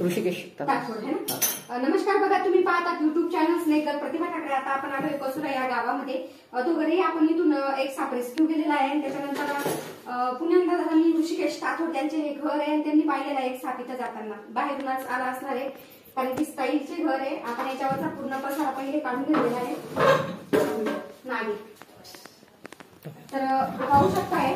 ऋषिकेश नमस्कार. बघा, तुम्ही पाहतात युट्यूब चॅनल स्नेकर प्रतिभा ठाकरे. आता आपण आलोय कसुरा या गावामध्ये. तो घरी आपण इथून एक साप रेस्क्यू केलेला आहे. त्याच्यानंतर पुण्यात मी ऋषिकेश ताथोड त्यांचे हे घर आहे. त्यांनी पाहिलेला एक साप इथं जाताना बाहेरूनच आला असणार आहे, कारण की स्टाईलचे घर आहे. आपण याच्यावरचा पूर्ण पसारा पहिले काढून घेतलेला आहे नागी. तर पाहू शकताय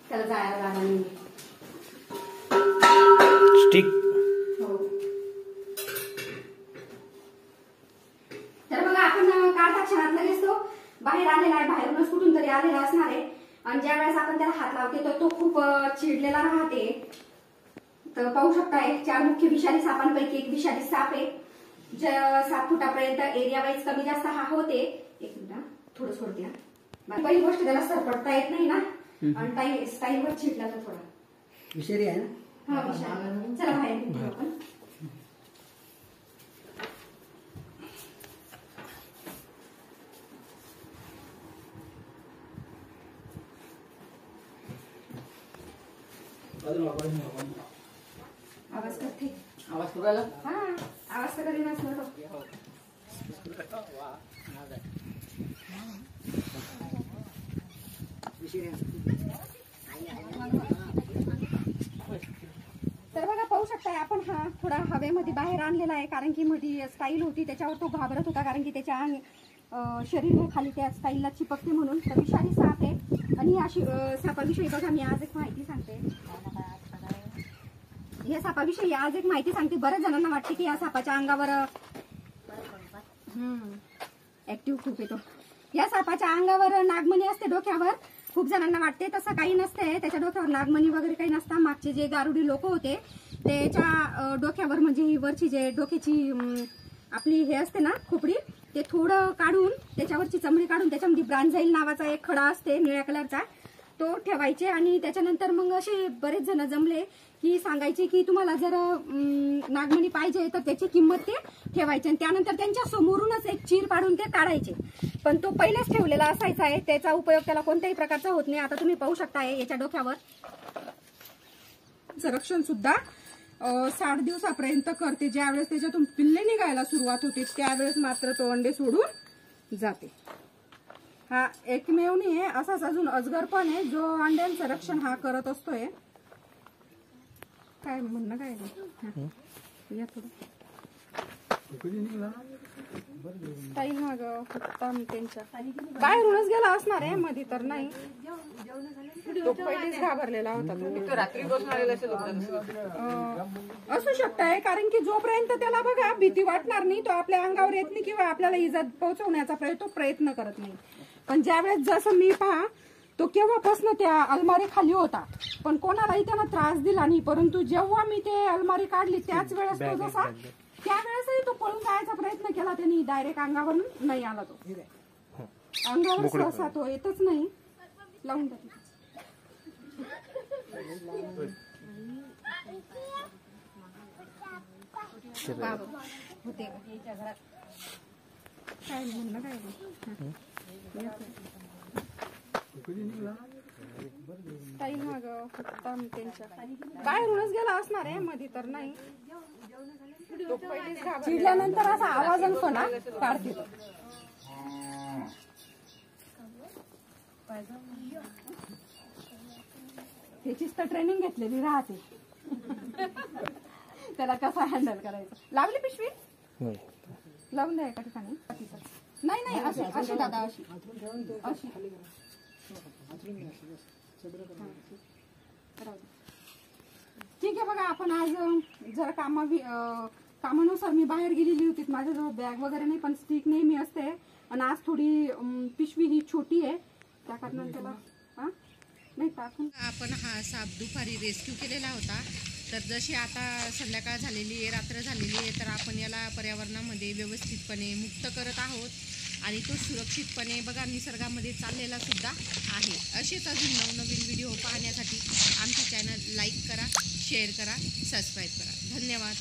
त्याला जायला लागला नाही स्टिक. तर बघा, आपण काढता क्षणात लगेच तो बाहेर आलेला आहे. बाहेरूनच कुठून तरी आलेला असणार आहे. आणि ज्या वेळेस आपण त्याला हात लावते तर तो खूप चिडलेला राहते. तर पाहू शकताय 4 मुख्य विषारी सापांपैकी एक विषारी साप आहे. 7 फुटापर्यंत एरिया वाईज कमी जास्त हा होते. एक मिनिट थोडं सोडते. पहिली गोष्ट त्याला सरपडता येत नाही ना, आणि स्टाईलवर चिडला तर थोडा विषारी आहे ना. हा विषारी. चला बाहेर निघू आपण. आवाज करते. आवाज करायला हा आवाज तर कधी नसणार. तर बघा, पाहू शकताय आपण हा थोडा हवेमध्ये बाहेर आणलेला आहे, कारण की मध्ये स्टाईल होती त्याच्यावर तो घाबरत होता, कारण की त्याच्या शरीर हे खाली त्या स्टाईलला चिपकते म्हणून. तर विषारी साप आहे. आणि या सापाविषयी बघा मी आज एक माहिती सांगते. या सापाविषयी आज एक माहिती सांगते. बऱ्याच जणांना वाटते की या सापाच्या अंगावर ऍक्टिव्ह खूप येतो. या सापाच्या अंगावर नागमणी असते डोक्यावर. खूप जणांना वाटते, तसं काही नसते. त्याच्या डोक्यावर नागमणी वगैरे काही नसतं. मागचे जे गारुडी लोक होते त्याच्या डोक्यावर म्हणजे ही वरची जे डोक्याची आपली हे असते ना खोपडी, ते थोडं काढून त्याच्यावरची चमडी काढून त्याच्यामध्ये ब्रांझाईल नावाचा एक खडा असते निळ्या कलरचा, तो ठेवायचे. आणि त्याच्यानंतर मग असे बरेच जण जमले की सांगायचे की तुम्हाला जर नागमणी पाहिजे तर त्याची किंमत ते ठेवायचे. आणि त्यानंतर त्यांच्या समोरूनच एक चीर पाडून ते काढायचे. पण तो पहिलेच ठेवलेला असायचा आहे. त्याचा उपयोग त्याला कोणत्याही प्रकारचा होत नाही. आता तुम्ही पाहू शकताय याच्या डोक्यावर संरक्षण सुद्धा 60 दिवसापर्यंत करते. ज्यावेळेस त्याच्यातून पिल्ले निघायला सुरुवात होते त्यावेळेस मात्र तो अंडे सोडून जाते. हा एकमेव नाही आहे, असाच अजून अजगर पण आहे जो अंड्यांचं रक्षण हा करत असतोय. काय म्हणणं काय या थोडं स्टाईल माग त्यांच्या बाहेरूनच गेला असणार आहे, मध्ये तर नाही. तो पहिलेच घाबरलेला होता. तो रात्री असू शकताय, कारण की जोपर्यंत त्याला बघा भीती वाटणार नाही तो आपल्या अंगावर येत नाही किंवा आपल्याला इजा पोहोचवण्याचा प्रयत्न करत नाही. पण ज्यावेळेस जसं मी पहा तो केव्हापासून त्या अलमारी खाली होता, पण कोणालाही त्याला त्रास दिला नाही. परंतु जेव्हा मी ते अलमारी काढली त्याच वेळेस तो जसा त्यावेळेसही तो पळून जायचा प्रयत्न केला त्यांनी. डायरेक्ट अंगावरून नाही आला. तो अंगावर सहसा तो येतच नाही. लावून टाकली होते काय म्हणणं काय स्टाईल हा ग फक्त त्यांच्या बाहेरूनच गेला असणार आहे, मध्ये तर नाही. तो पहिलेच घाबरला. चिडल्यानंतर असा आवाज आणि फणा काढते तो. त्याचीच तर ट्रेनिंग घेतलेली राहते. त्याला कसा हँडल करायचं. लावली पिशवी लावून द्या एका ठिकाणी. नाही नाही अशी अशी दादा अशी अशी. ठीक आहे. बघा आपण आज जरा कामानुसार मी बाहेर गेलेली होती. माझ्याजवळ बॅग वगैरे नाही, पण स्टिक नेहमी असते. आणि आज थोडी पिशवी ही छोटी आहे, त्या कारणाने त्याला नाही टाकून. आपण हा साप दुपारी रेस्क्यू केलेला होता. तर जशी आता संध्याकाळ झालेली आहे, रात्र झालेली आहे, तर आपण याला पर्यावरणामध्ये व्यवस्थितपणे मुक्त करत आहोत. आणि तो सुरक्षितपणे बघा निसर्गामध्ये चाललेला सुद्धा आहे. असेच अजून नवनवीन व्हिडिओ पाहण्यासाठी आमचे चॅनल लाईक करा, शेअर करा, सबस्क्राईब करा. धन्यवाद.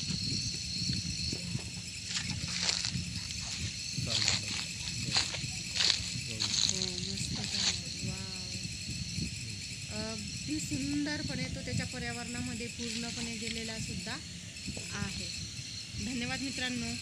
अगदी सुंदरपणे तो त्याच्या पर्यावरणामध्ये पूर्णपणे गेलेला सुद्धा आहे. धन्यवाद मित्रांनो.